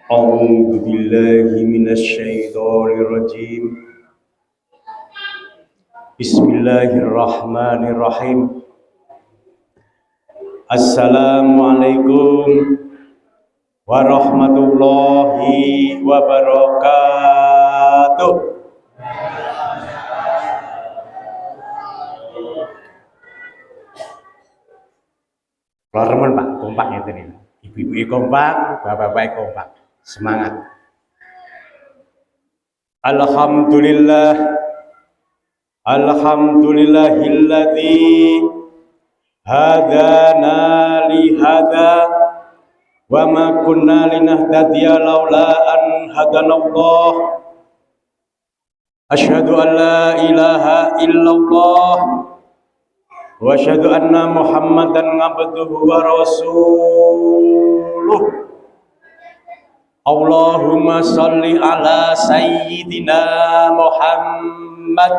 أعوذ بالله من الشيطان الرجيم بسم الله الرحمن الرحيم السلام عليكم ورحمة الله وبركاته. Keluar remen Pak, kompak ya tadi. Ibu-ibu kompak, bapak-bapak kompak. Semangat. Alhamdulillah. Alhamdulillahilladzi hadana li hada wa ma kunna linahtadiya laula an hadanallah. Asyhadu an la ilaha illallah wa asyhadu anna Muhammadan abduhu wa rasuluh. Allahumma sholli ala sayyidina Muhammad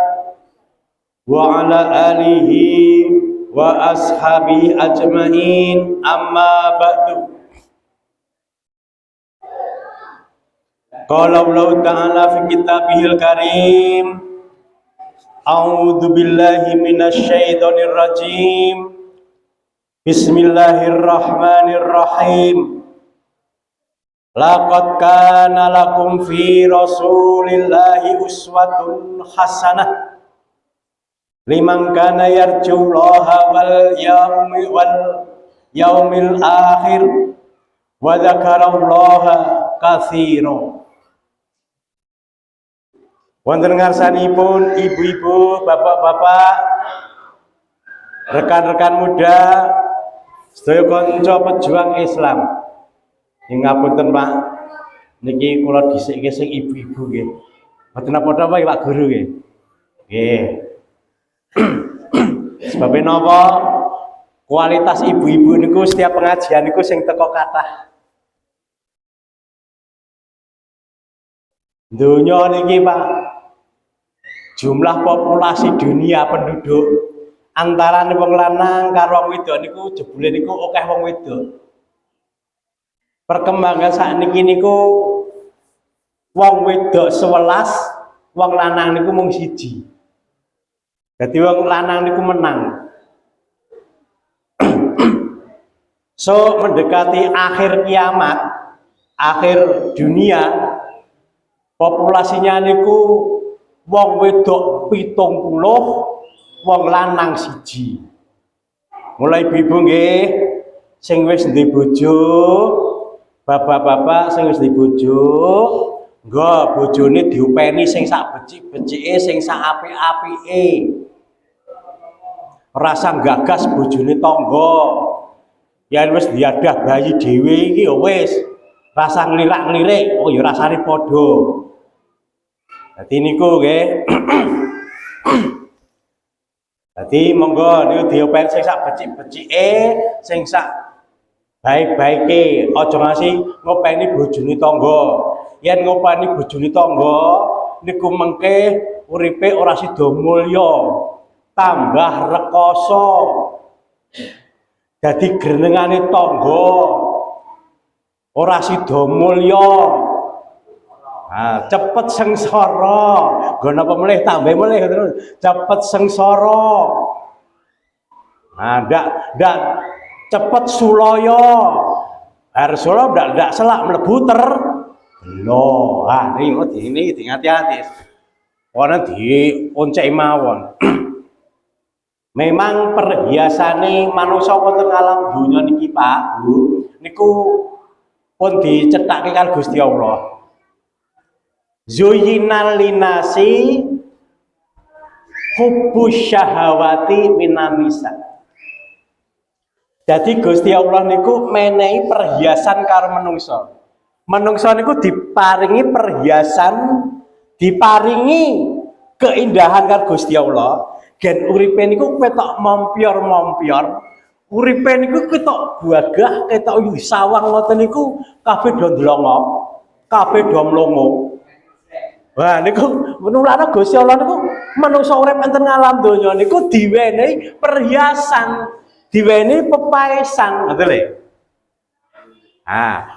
wa ala alihi wa ashabihi ajmain, amma ba'du. Qala Allah ta'ala fi kitabihil karim, a'udzu billahi minasy syaithanir rajim. Bismillahirrahmanirrahim. Laqad kana lakum fi rasulillahi uswatun hasanah liman kana yarjullaha wal yaumil akhir wa dzakarallaha katsira. Wonten ngarsanipun ibu-ibu, bapak-bapak, rekan-rekan muda, sedaya kanca pejuang Islam. Yang ngapunten Pak, niki kula dhisik sing ibu-ibu nggih. Mboten napa-napa Pak Guru nggih. Nggih. Sebab napa kualitas ibu-ibu niku setiap pengajian niku sing teko kathah. Donya niki Pak, jumlah populasi dunia penduduk antara wong lanang karo wong wedok niku jebule niku akeh wong wedok. Perkembangan saat niku wong wedok 11, wong lanang niku mung 1. Jadi wong lanang niku menang. So mendekati akhir kiamat, akhir dunia, populasinya niku wong wedok 70, wong lanang 1. Mulai ibu nggih sing wis ndek bojo, bapak-bapak sing wis dibojo, nggo bojone diupeni sing sak becik-becike, sing sak apik-apike. Rasa gagas bojone tangga. Yen wis diadah bayi dhewe iki ya wis rasa nglirak-nglirik, oh ya rasane padha. Dadi niku nggih. Dadi monggo niku diupeni sing sak becik-becike, sing sak baik-baike, aja ngasih ngopeni bojone tangga. Yen ngopeni bojone tangga niku mengke uripe ora sida mulya, tambah rekoso. Dadi grenengane tangga ora sida mulya. Nah, cepet sengsara. Nggo napa melih tambah melih terus cepet sengsara. Nah, ndak cepet sulaya. Harus sulaya ndak selak mlebu belo. Ah ini hati-hati. Ora dionceki mawon. Memang perhiasane manungsa wonten alam donya niki Pak, Bu, niku pun dicethake karo Gusti Allah. Zuyyinal linasi hubbus syahawati minanisa. Jadi Gusti Allah niku menehi perhiasan karo menungsa. Menungsa niku diparingi perhiasan, diparingi keindahan karo Gusti Allah. Gen uripe niku ketok mompior-mompior. Uripe niku ketok buagah, ketok sawang ngoten niku kabeh do ndlongo, kabeh do mlongo. Wah niku menulana Gusti Allah niku menungsa urip enten alam donya niku diwenehi perhiasan, diwenehi pepaesan, ngoten lho.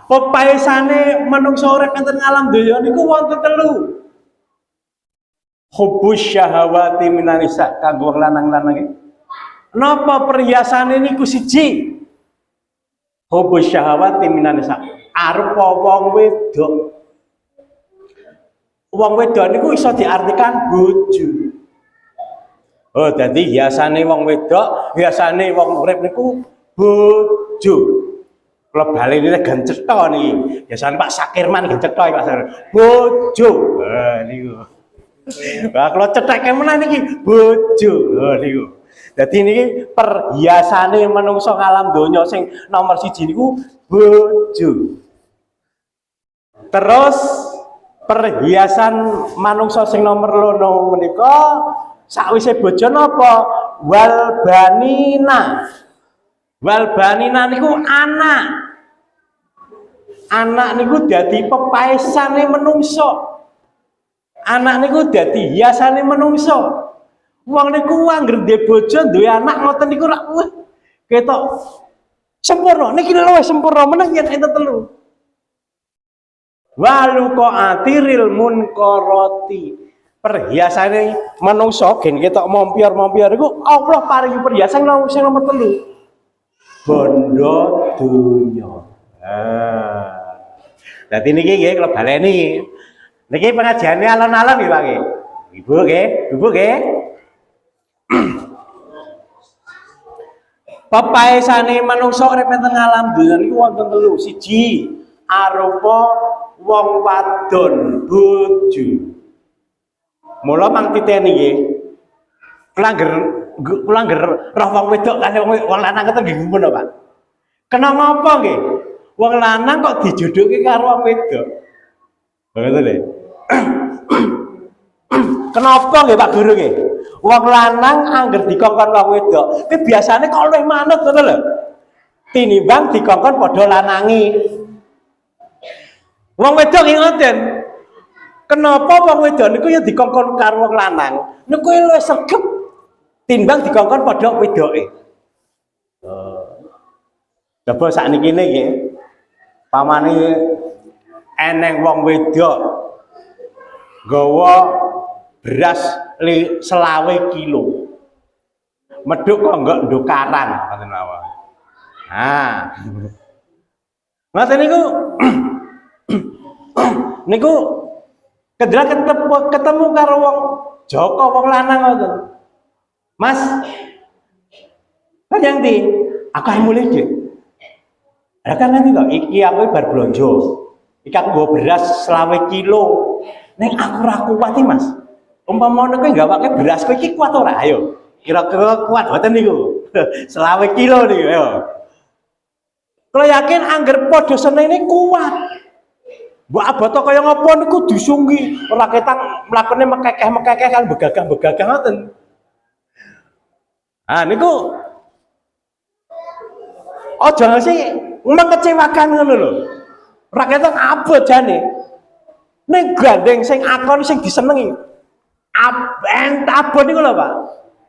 Pepaesane menungso urip enten alam donya niku wonten telu. Hubbus syahawati minan nisa kanggo lanang-lanang iki. Napa perhiasane niku siji? Hubbus syahawati minan nisa. Arupa wong wedok. Wong wedok niku iso diartikan bojo. Oh, dadi hiasane wong wedok, hiasane wong urip niku bojo. Kula baleni gen cetha niki. Biasane Pak Sakirman gen cetha Pak Sakirman. Bojo. Niku. Lah kula cethekke meneh niki bojo. Niku. Dadi niki perhiasane manungsa ngalam donya sing nomor siji niku bojo. Terus perhiasan manungsa sing nomor loro menika sakwise bojo napa? Wal banina. Wal banina niku anak. Anak niku dadi pepaesane menungso. Anak niku dadi hiasane menungso. Wong niku anggere ndek bojo duwe anak ngoten niku rak ketok sempurna. Niki luwih sempurna meneh yen enten telu. Walu qatiril munqarati. Perhiasane menungso gen ketok mompior-mompior iku Allah paringi perhiasan sing nomor telu. Bondo dunya. Dadi niki nggih kula baleni. Niki pengajiane alon-alon nggih Pak nggih. Ibu nggih, Ibu nggih. Pepaesane manungsa urip enten alam donya niku wonten telu. Siji, arupa wong wadon bojo. Mula mang titeni nggih. Kula ngger roh wong wedok kali wong lanang keten nggih ngumpul Pak. Kena ngapa nggih? Wong lanang kok dijodohke karo wong wedok. Ngoten lho. Kenapa nggih Pak Guru nggih? Wong lanang angger dikongkon wong wedok, ki biasane kok luwih manut ngoten lho. Tinimbang dikongkon padha lanangi. Wong wedok nggih ngoten. Kenapa wong wedok niku ya dikongkon karo wong lanang? Niku luwih sregep timbang dikongkon padha wedoke. Coba sakniki nggih. Pamane eneng wong wedok nggawa beras 20 kilo. Medhuk kok enggak ndukaran ngoten mawon. Ngoten niku niku ketemu karo wong Joko wong lanang ngoten. Mas, kan yang di, aku yang mulai deh. Ada kan nanti kok, iki aku bar blonjo, iki aku bawa beras 20 kilo. Neng aku kuat Mas. Umpamane kowe gawake beras kowe iki kuat ora? Ayo. Kira-kira kuat mboten niku. 20 kilo niku ayo. Kalau yakin angger padha senene kuat. Mbok aboto kaya ngapa niku disunggi, ora ketang mlakune mekekeh-mekekeh kan begagah-begagah ngoten. Niku aja sih mengecewakan ngono lho. Ora ketang abot jane. Ning gandeng sing akon sing disenengi. Abot niku lho, Pak.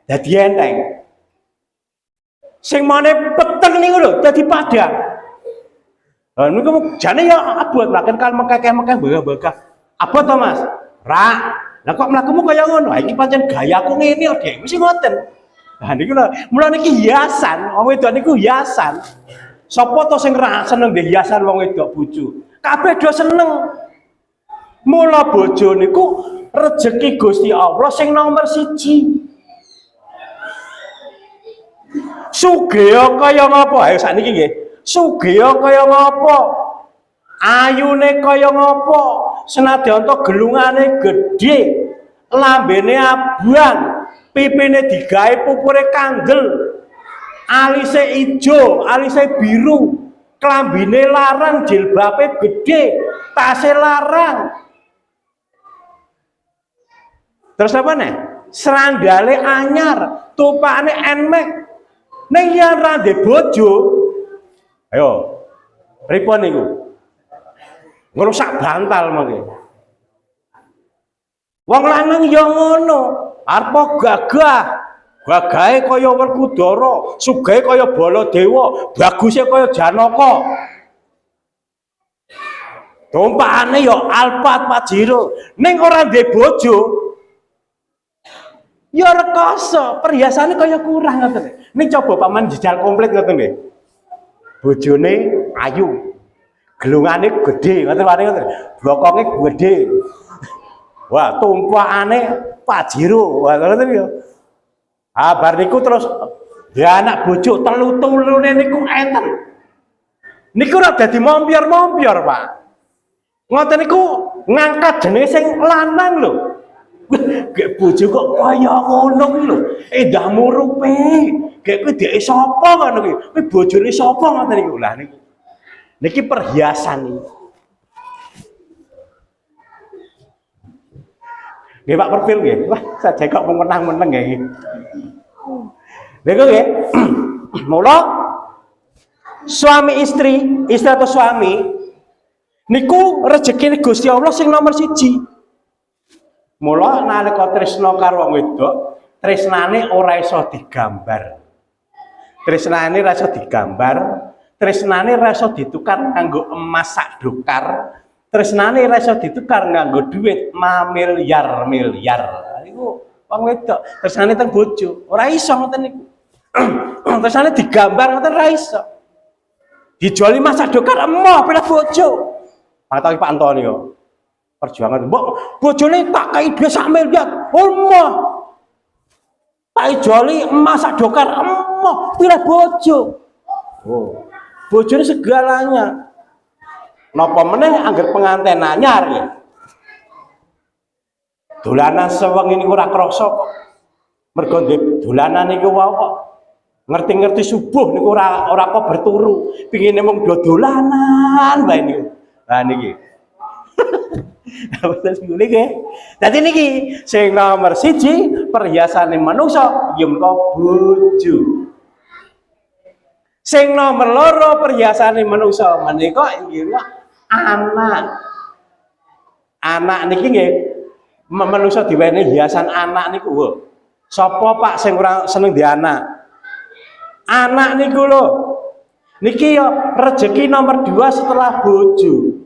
Dadi enteng. Sing mane peteng niku lho dadi padang. Niku jane ya abot, makan kal mekekeh-mekeh begah-begah. Abot to, Mas? Ra. Lah kok mlakumu kaya ngono? Iki pancen gayaku ngene kok, Dek. Wis ngoten. Nah niku lho, mula niki hiasan, wong wedok niku hiasan. Sapa to sing ra seneng nggih hiasan wong wedok bojo? Kabeh do seneng. Mula bojo niku rejeki Gusti Allah sing nomor siji. Sugih kaya ngapa? Ayo sakniki nggih. Sugih kaya ngapa? Ayune kaya ngapa? Senadyan to gelungane gedhe, lambene abang, pipine digawe pupure kandel, alise ijo, alise biru, klambine larang, jilbabe gedhe, tase larang. Terus apa nih? Serandale anyar, tupane enmek. Ning yen ra ndek bojo, ayo, pripun niku? Ngrusak bantal mangke. Wong lanang ya ngono, arep gagah. Gagahe kaya Werkudara, sugahe kaya Baladewa, baguse kaya Janaka. Tumpakane yo Alphard Pajero, ning ora ndek bojo. Ya rekoso, perhiasane kaya kurang ngoten. Ning coba paman jejal komplit ngoten nggih. Bojone ayu. Gelungane gede, ngoten wae ngoten. Bokonge gede. Wah, tumpakane Pajero. Wah, ngoten yo. Ah, bar niku terus ya anak bojo telu-telune niku enten. Niku ora dadi mompior-mompior, Pak. Ngoten niku ngangkat jenenge sing lanang lho. Gek bojo kok kaya ngono kuwi lho. Endah murupe. Gek kuwi dhek sapa ngono kuwi? Kuwi bojone sapa ngoten niku. Lah niku. Niki perhiasan iki. Nggih Pak Perfil nggih. Wah, saja kok menang-menang nggih. Niku nggih. Mula suami istri atau suami niku rezeki Gusti Allah sing nomor siji. Mula nalika tresna karo wong wedok, tresnane ora iso digambar. Tresnane ora iso digambar, tresnane ora iso ditukar kanggo emas sak dokar, tresnane ora iso ditukar nganggo duit miliar. Niku wong wedok, tresnane teng bojo, ora iso ngoten niku. Tresnane digambar ngoten ora iso. Dijuali emas sak dokar emoh pilih bojo. Matawi Pak Antoni yo. Perjuangan mbok bojone tak kai dhuwit sak miliar emoh tak joli emas sak dokar emoh pilih bojo. Oh, bojone segalanya. Napa meneh angger penganten anyar ya. Dolanan sewengi niku ora krasa kok. Mergo dolanan niku wae kok ngerti-ngerti subuh niku ora kok berturu. Pingine mung dolanan wae niku. Lah niki. Dadi niki sing nomor siji perhiasane manungsa ya menika bojo. Sing nomor loro perhiasane manungsa menika inggih anak. Anak niki nggih manungsa diwenehi hiasan anak niku. Sapa Pak sing ora seneng di anak? Anak niku lho. Niki ya rezeki nomor 2 setelah bojo.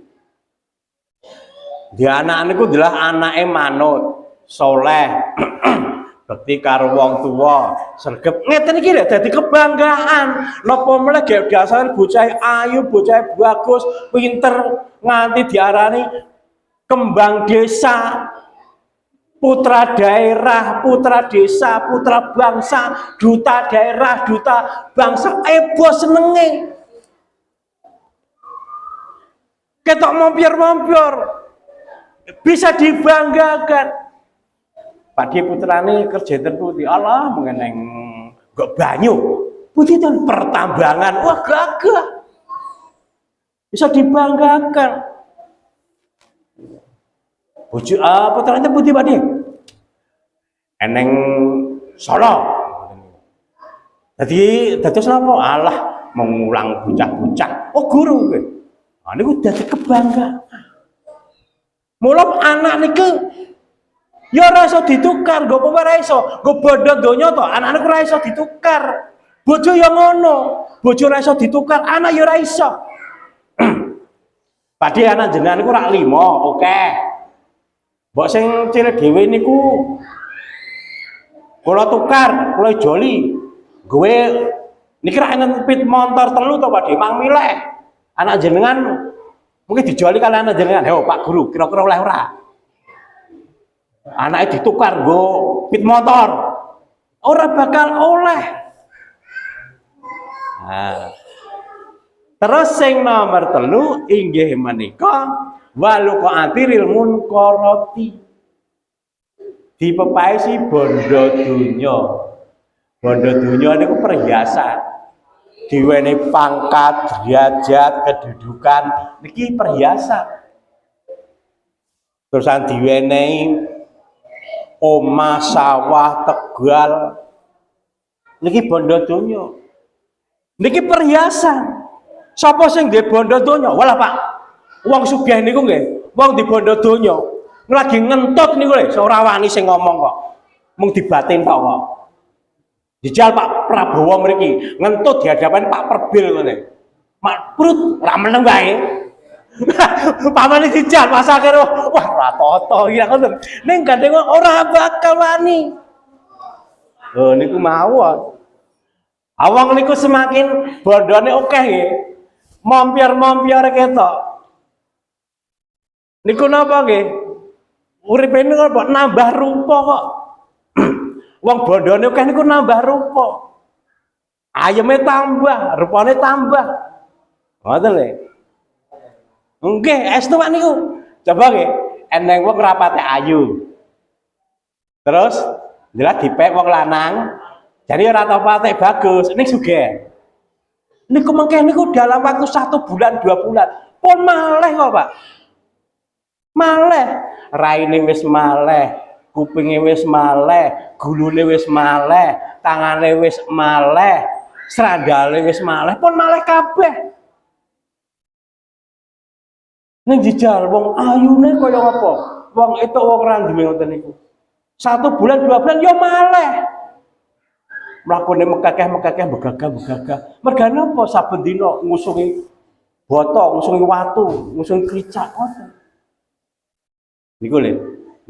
Dia anak niku adalah anake manut, soleh, bekti karo wong tuwa, sregep. Ngeten iki lho dadi kebanggaan. Napa meneh gek dasar bocah ayu, bocah bagus, pinter nganti diarani kembang desa, putra daerah, putra desa, putra bangsa, duta daerah, duta bangsa, bos senenge. Ketok mompior-mompior. Bisa dibanggakan. Padhe putrane kerja terputi. Allah mengeneng gak banyu. Putih itu pertambangan. Wah gagah. Bisa dibanggakan. Bojo putrane putih Pakde. Eneng Solo. Jadi dados napa? Allah mengulang bocah-bocah. Oh guru kowe. Ah niku dadi kebanggaan. Mula anak niku ya ora iso ditukar, nggo apa ora iso? Nggo bondo donya to, anak ora iso ditukar. Bojo ya ngono, bojo ora iso ditukar, anak ya ora iso. Padhe anak jenengan niku rak 5, oke. Mbok sing cilik dhewe niku kula tukar, kula joli. Gue niki rak ngempit motor 3 to Pakde, mang milih. Anak jenengan mungkin dijuali kali anak jenengan, "Heo Pak Guru, kira-kira oleh ora?" Anaknya ditukar go pit motor. Ora bakal oleh. Nah. Terus sing nomor 3 inggih menika waluqatiril munqarati. Dipepaisi bondo donya. Bondo donya niku perhiasan. Diwenehi pangkat, derajat, kedudukan niki perhiasan. Terusan diwenehi omah, sawah, tegal niki bondo donya. Niki perhiasan. Sapa sing nggih bondo donya? Walah Pak, wong sugih niku nggih, wong di bondo donya lagi ngentut niku lho, ora wani sing ngomong kok. Mung dibatin tok kok. Dijal Pak Prabowo mriki ngentut di hadapan Pak Perbil ngene. Mak prut ra meneng wae. Pamane dijal pas akhir wah ora toto iki ngoten. Ning gandeng ora bakal wani. Oh niku mawon. Awang niku semakin bondone akeh nggih. Mompior-mompior ketok. Niku napa nggih? Uripe niku kok nambah rupa kok. Wong bondone akeh niku nambah rupa. Ayeme tambah, rupane tambah. Ngoten lho. Nggih, estu Pak niku. Coba nggih, eneng wong rapate ayu. Terus jelas dipek wong lanang. Jadi ora tau patek bagus, ning sugih. Niku mengke niku dalam waktu 1 bulan 2 bulan pun maleh kok Pak. Maleh, raine wis maleh, kupinge wis maleh, gulune wis maleh, tangane wis maleh, srandale wis maleh, pun maleh kabeh. Ning jijal wong ayune kaya apa? Wong itu wong ra duwe ngoten niku. 1 bulan 2 bulan yo maleh. Mlakune mekakeh begagah. Mergane apa saben dina ngusungi boto, ngusungi watu, ngusungi kricak ngoten. Niku lho.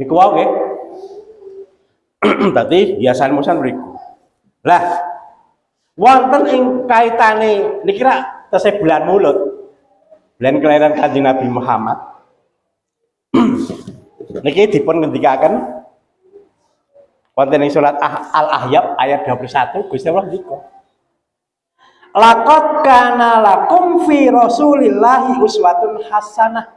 Niku wae nggih. Dadi hiasan-hiasan mriku. Lah wonten ing kaitane niki ra tesih bulan Maulud. Bulan kelahiran Kanjeng Nabi Muhammad. Niki dipun ngendikaken wonten ing surat Al-Ahzab ayat 21 Gusti Allah ngendika. Laqad kana lakum fi Rasulillahi uswatun hasanah.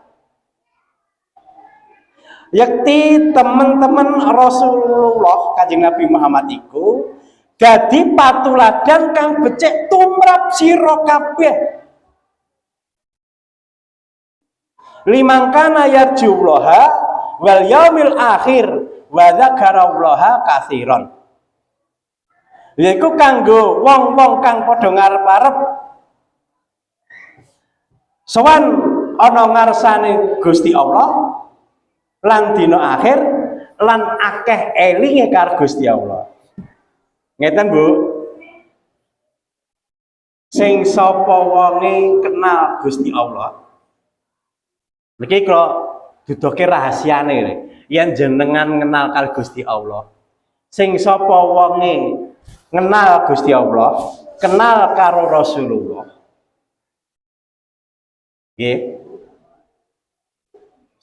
Yakti teman-teman Rasulullah Kanjeng Nabi Muhammad iku dadi patuladan kang becik tumrap sira kabeh. Limangkana yarjullaha wal yaumil akhir wa dzakarallaha katsiran. Yaiku kanggo wong-wong kang padha ngarep-arep sowan ana ngarsane Gusti Allah lan dina akhir lan akeh elinge karo Gusti Allah. Ngeten Bu. Sing sapa wonge kenal Gusti Allah. Niki kula duduke rahasiane yen jenengan kenal karo Gusti Allah. Sing sapa wonge kenal Gusti Allah, kenal karo Rasulullah. Nggih.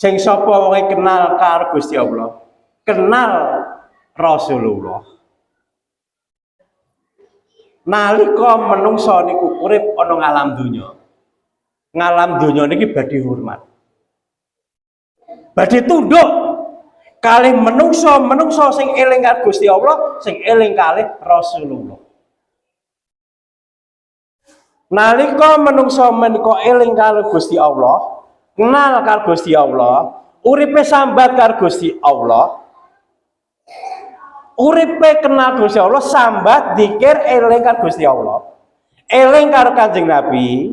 Sing sapa wonge kenal karo Gusti Allah, kenal Rasulullah. Nalika menungsa niku urip ana ngalam donya. Ngalam donya niki badhe hormat. Badhe tunduk kalih menungsa sing eling karo Gusti Allah, sing eling kalih Rasulullah. Nalika menungsa menika eling karo Gusti Allah, kenal karo Gusti Allah, uripe sambat karo Gusti Allah, uripe kenal Gusti Allah, sambat dzikir eling karo Gusti Allah, eling karo Kanjeng Nabi,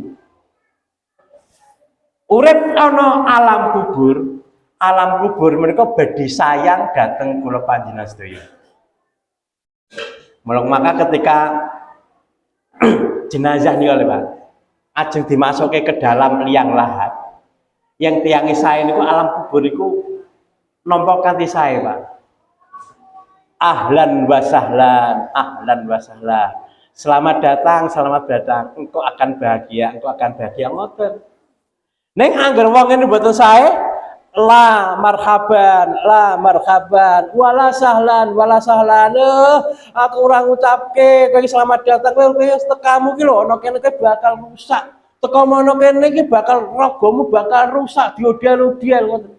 urip ana alam kubur. Alam kubur menika badhe sayang dateng kula panjenengan sedaya. Maka ketika jenazah niku lho Pak, ajeng dimasuke ke dalam liang lahat. Yang tiangi sae niku alam kubur niku nampa kanthi sae Pak. Ahlan wa sahlan, ahlan wa sahlan. Selamat datang, engkau akan bahagia ngoten. Ning angger wong ngene mboten sae la marhaban, wala sahlan. Aku ora ngucapke kowe selamat datang, kowe wis tekamu ki lho ana kene bakal rusak. Teko mono kene iki bakal ragamu bakal rusak, diodel-odel ngoten.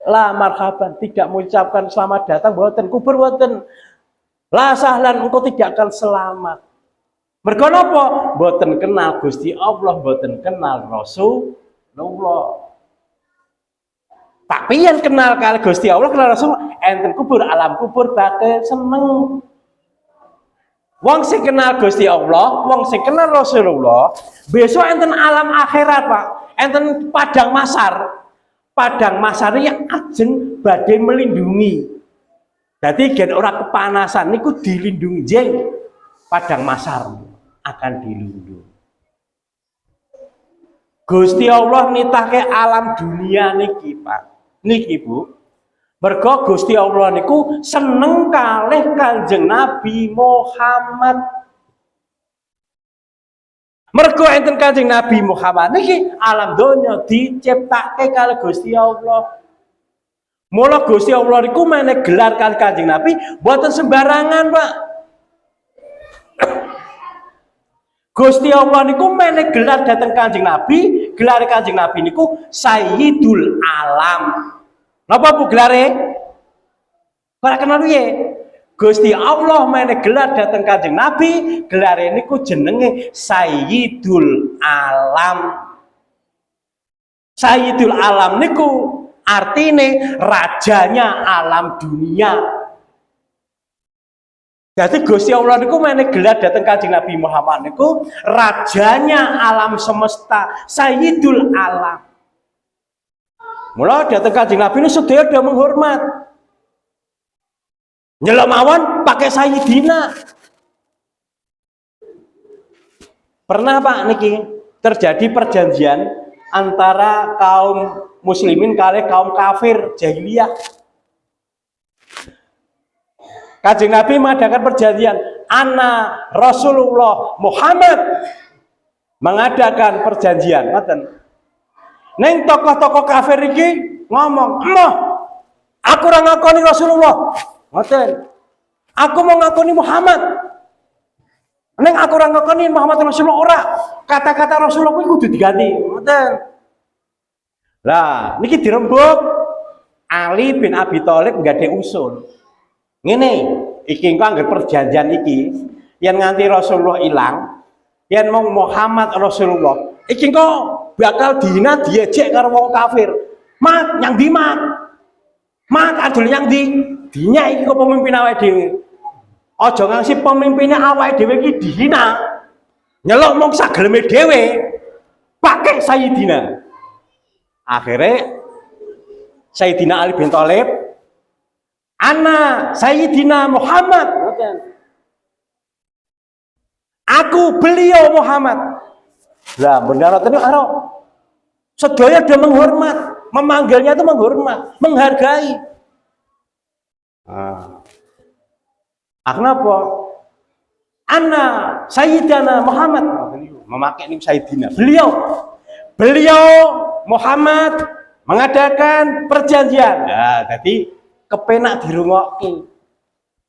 La marhaban, tidak mengucapkan selamat datang mboten, kubur mboten. La sahlan, engkau tidak akan selamat. Mergo napa? Mboten kenal Gusti Allah, mboten kenal Rasulullah. Tapi yang kenal kali Gusti Allah, kenal Rasul, enten kubur, alam kubur bakal seneng. Wong sing kenal Gusti Allah, wong sing kenal Rasulullah, besok enten alam akhirat Pak, enten padang mahsyar. Padang mahsyar yang ajeng badhe melindungi. Jadi gen ora kepanasan niku dilindungi jeng. Padang mahsyar akan dilindungi. Gusti Allah nitahke alam dunia niki, Pak. Niki, Bu. Mergo Gusti Allah niku seneng kalih Kanjeng Nabi Muhammad. Mergo enten Kanjeng Nabi Muhammad niki alam donya diciptake kalih Gusti Allah. Mula Gusti Allah niku meneh gelar kalih Kanjeng Nabi boten sembarangan, Pak. Gusti Allah niku meneh gelar dateng Kanjeng Nabi, gelar Kanjeng Nabi niku Sayyidul Alam. Napa Bu gelare? Ora kenal piye? Gusti Allah meneh gelar dateng Kanjeng Nabi, gelare niku jenenge Sayyidul Alam. Sayyidul Alam niku artine rajanya alam dunia. Jadi Gusti Allah niku meneh gelar dateng Kanjeng Nabi Muhammad niku rajanya alam semesta, Sayyidul Alam. Mula dateng Kanjeng Nabi niku sedaya do menghormat. Nyelok mawon pakai Sayyidina. Pernah Pak niki terjadi perjanjian antara kaum muslimin kali kaum kafir jahiliyah. Kanjeng Nabi mengadakan perjanjian, ana Rasulullah Muhammad mengadakan perjanjian, ngoten. Neng tokoh-tokoh kafir iki ngomong, "Emoh, aku ora ngakoni Rasulullah." Ngoten. Aku mau ngakoni Muhammad. Neng aku ora ngakoni Muhammad Rasulullah ora. Kata-kata Rasulullah kuwi kudu diganti. Ngoten. Lah, niki dirembuk Ali bin Abi Thalib nggade usul. Ngene, iki engko anggere perjanjian iki, yen nganti Rasulullah ilang, yen mong Muhammad Rasulullah, iki engko bakal dihina diejek karo wong kafir. Mat, nyang di mat. Mat adul nyang di. Dinya iki kok pemimpin awake dhewe. Aja ngangsi pemimpinnya awake dhewe iki dihina. Nyelok mong sageleme dhewe. Pakai Sayyidina. Akhirnya Sayyidina Ali bin Thalib ana Sayyidina Muhammad. Aku beliau Muhammad. Lah benar tadi karo sedaya dia menghormat, memanggilnya itu menghormat, menghargai. Kenapa? Ana Sayyidina Muhammad memakai ini Sayyidina. Beliau Muhammad mengadakan perjanjian. Nah, jadi kepenak dirungokke.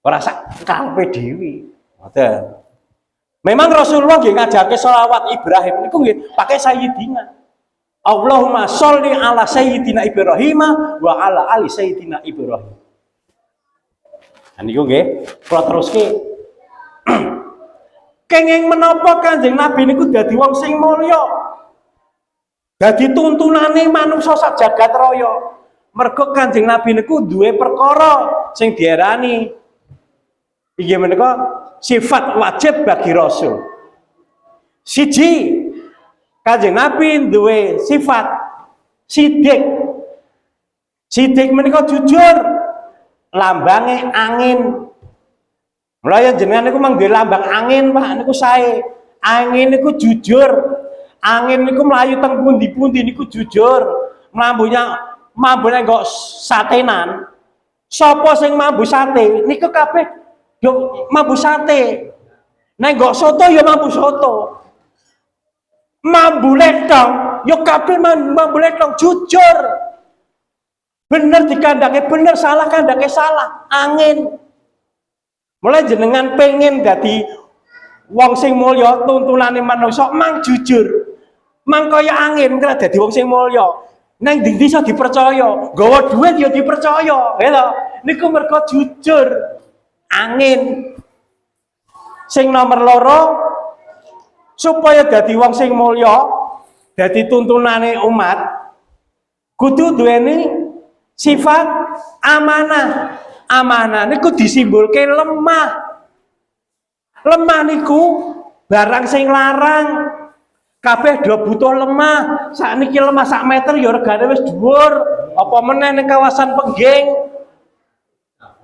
Ora sak kalpe dhewe. Ngoten. Memang Rasulullah nggih ngajake sholawat Ibrahim niku nggih pakai Sayyidina. Allahumma sholli ala Sayyidina Ibrahim wa ala ali Sayyidina Ibrahim. Nah niku nggih kula teruske. Kenging menapa Kanjeng Nabi niku dadi wong sing mulya. Dadi tuntunane manungsa sak jagat raya. Mergo Kanjeng Nabi niku duwe perkara sing diarani inggih menika sifat wajib bagi Rasul. Siji, Kanjeng Nabi duwe sifat sidik. Sidik menika jujur, lambange angin. Mulai jenengan niku mang duwe lambang angin, Pak, niku sae. Angin niku jujur. Angin niku mlayu teng pundi-pundi niku jujur. Mambune kok satenan. Sapa sing mambu sate niku kabeh yo mambu sate. Nek kok soto ya mambu soto. Mambu letong yo kabeh mambu letong jujur. Bener dikandake bener, salah kandake salah. Angin. Mulai jenengan pengen dadi wong sing mulya, tuntunane manungsa mang jujur. Mang kaya angin kira dadi wong sing mulya. Nang ndi iso dipercaya, nggawa dhuwit ya dipercaya, lho. Niku mergo jujur. Angin. Sing nomor loro supaya dadi wong sing mulya, dadi tuntunane umat, kudu duweni sifat amanah. Amanah niku disimbolke lemah. Lemah niku barang sing larang. Kabeh do butuh lemah. Sakniki lemah sak meter ya regane wis dhuwur. Apa meneh ning kawasan Pengging.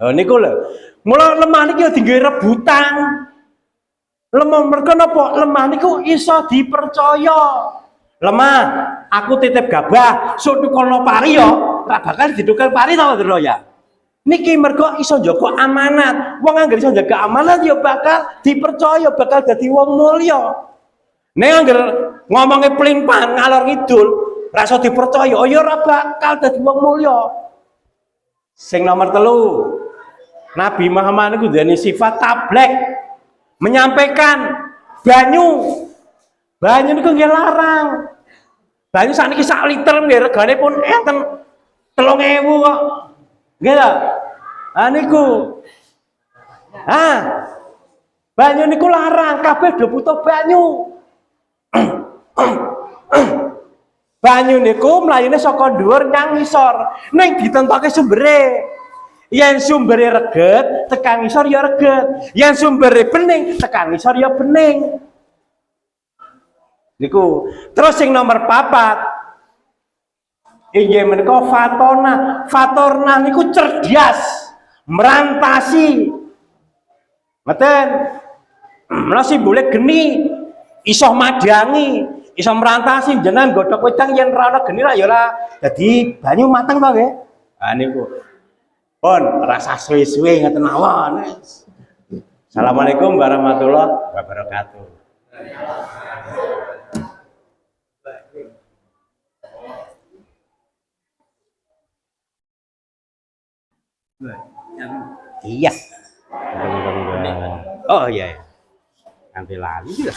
Lho niku lho. Mula lemah niki ya dienggo rebutan. Lemah mergo napa? Lemah niku iso dipercaya. Lemah, aku titip gabah, sok tukono pari yo, ra bakal ditukar pari tau lho ya. Niki mergo iso njaga amanat. Wong anggere iso njaga amanat ya bakal dipercaya, bakal dadi wong mulya. Nek anggere ngomongke plin-plan ngalor ngidul, ra iso dipercaya, ya ora bakal dadi wong mulya. Sing nomor 3, Nabi Muhammad niku duweni sifat tablek, menyampaikan banyu. Banyu niku nggih larang. Banyu sakniki sak liter nggih regane pun enten 3.000 kok. Nggih ta? Ah niku. Banyu niku larang, kabeh do butuh banyu. Banyu niku mlayune saka dhuwur nyang ngisor. Ning ditentoke sumbere. Yen sumbere reget, tekan ngisor ya reget. Yen sumbere bening, tekan ngisor ya bening. Niku. Terus sing nomor 4, inggih menika fatona. Fatorna niku cerdas, merantasi. Mboten. Mesti boleh geni, iso madangi, iso merantasi jenengan godhog wedang yen ora ana geni ra ya ora dadi banyu mateng to nggih. Ah niku. Pun rasa suwe-suwe ngoten mawon. Assalamualaikum warahmatullahi wabarakatuh. Iya. Oh iya. Nanti lagi lah.